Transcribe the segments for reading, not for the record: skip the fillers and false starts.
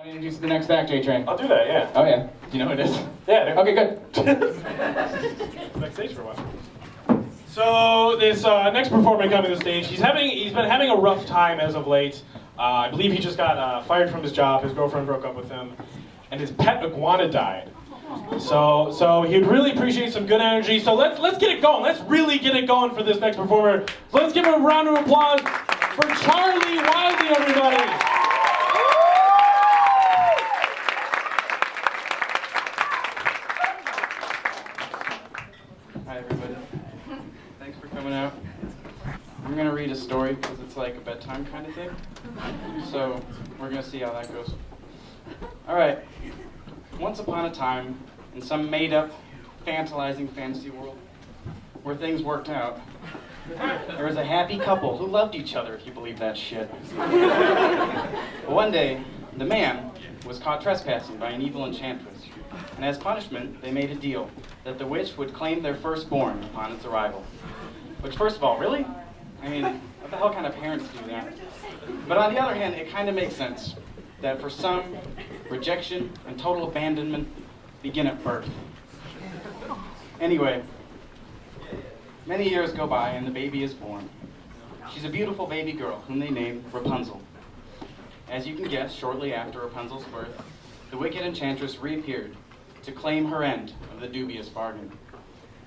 Want to introduce the next act, J-Train? I'll do that, yeah. Oh yeah. Do you know who it is? Yeah. Okay, good. Backstage for a while. So this next performer coming to the stage, he's been having a rough time as of late. I believe he just got fired from his job. His girlfriend broke up with him, and his pet iguana died. So he'd really appreciate some good energy. So let's get it going. Let's really get it going for this next performer. So let's give him a round of applause for Charile Wildey, everybody. Hi everybody. Thanks for coming out. I'm gonna read a story because it's like a bedtime kind of thing. So we're gonna see how that goes. Alright. Once upon a time, in some made-up, tantalizing fantasy world, where things worked out, there was a happy couple who loved each other, if you believe that shit. But one day, the man was caught trespassing by an evil enchantress, and as punishment, they made a deal that the witch would claim their firstborn upon its arrival. Which, first of all, really? I mean, what the hell kind of parents do that? But on the other hand, it kind of makes sense that for some, rejection and total abandonment begin at birth. Anyway, many years go by and the baby is born. She's a beautiful baby girl whom they named Rapunzel. As you can guess, shortly after Rapunzel's birth, the wicked enchantress reappeared to claim her end of the dubious bargain.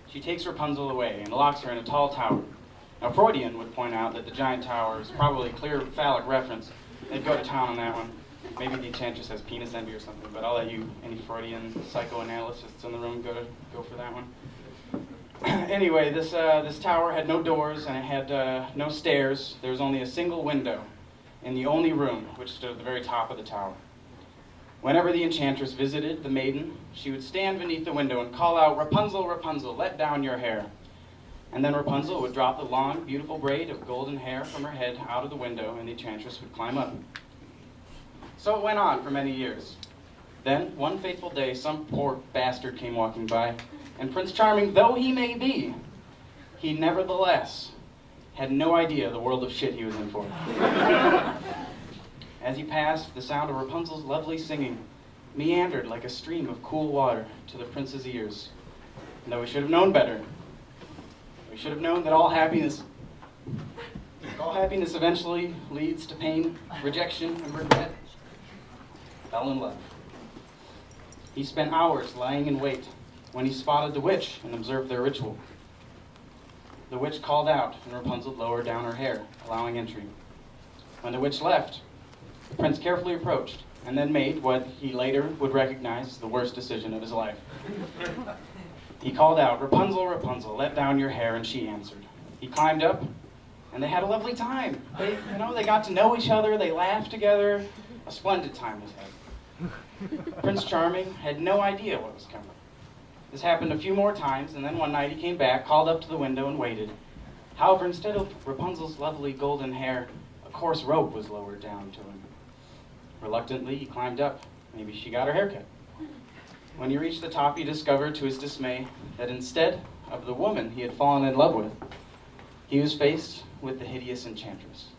She takes Rapunzel away and locks her in a tall tower. Now, Freudian would point out that the giant tower is probably a clear phallic reference. They'd go to town on that one. Maybe the enchantress has penis envy or something, but I'll let you, any Freudian psychoanalysts in the room, go for that one. Anyway, this tower had no doors and it had no stairs. There was only a single window in the only room, which stood at the very top of the tower. Whenever the enchantress visited the maiden, she would stand beneath the window and call out, "Rapunzel, Rapunzel, let down your hair." And then Rapunzel would drop the long, beautiful braid of golden hair from her head out of the window, and the enchantress would climb up. So it went on for many years. Then, one fateful day, some poor bastard came walking by, and Prince Charming though he may be, he nevertheless had no idea the world of shit he was in for. As he passed, the sound of Rapunzel's lovely singing meandered like a stream of cool water to the prince's ears. And though we should have known better, we should have known that all happiness eventually leads to pain, rejection, and regret, fell in love. He spent hours lying in wait when he spotted the witch and observed their ritual. The witch called out, and Rapunzel lowered down her hair, allowing entry. When the witch left, the prince carefully approached, and then made what he later would recognize as the worst decision of his life. He called out, "Rapunzel, Rapunzel, let down your hair," and she answered. He climbed up, and they had a lovely time. They got to know each other, they laughed together. A splendid time was had. Prince Charming had no idea what was coming. This happened a few more times, and then one night he came back, called up to the window, and waited. However, instead of Rapunzel's lovely golden hair, a coarse rope was lowered down to him. Reluctantly, he climbed up. Maybe she got her hair cut. When he reached the top, he discovered, to his dismay, that instead of the woman he had fallen in love with, he was faced with the hideous enchantress.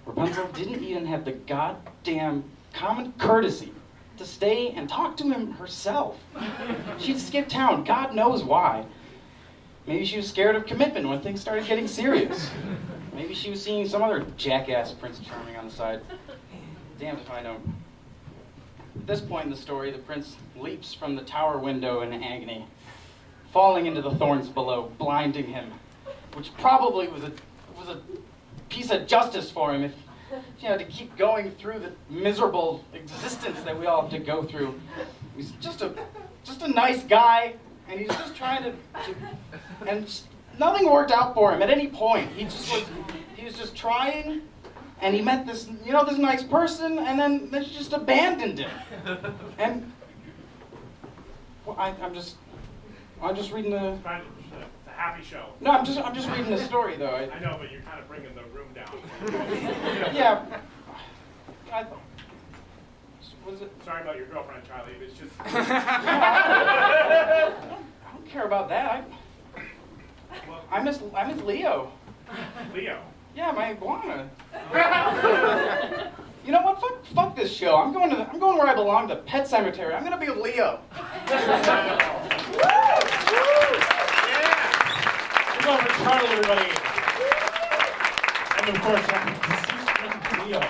Rapunzel didn't even have the goddamn common courtesy to stay and talk to him herself. She'd skip town, God knows why. Maybe she was scared of commitment when things started getting serious. Maybe she was seeing some other jackass Prince Charming on the side. Damned if I know. At this point in the story, the prince leaps from the tower window in agony, falling into the thorns below, blinding him, which probably was a piece of justice for him if he had to keep going through the miserable existence that we all have to go through. He's just a nice guy, and he's just trying to and nothing worked out for him at any point. He was just trying, and he met this nice person, and then they just abandoned him. And well, I'm just reading the. It's a happy show. No, I'm just reading the story though. I know, but you're kind of bringing the room down. Yeah. Was it? Sorry about your girlfriend, Charlie. It's just. I don't care about that. I miss Leo. Leo. Yeah, my iguana. You know what? fuck this show. I'm going where I belong, to Pet Cemetery. I'm gonna be with Leo. Yeah. Give it up for Charile, everybody. And of course, Leo.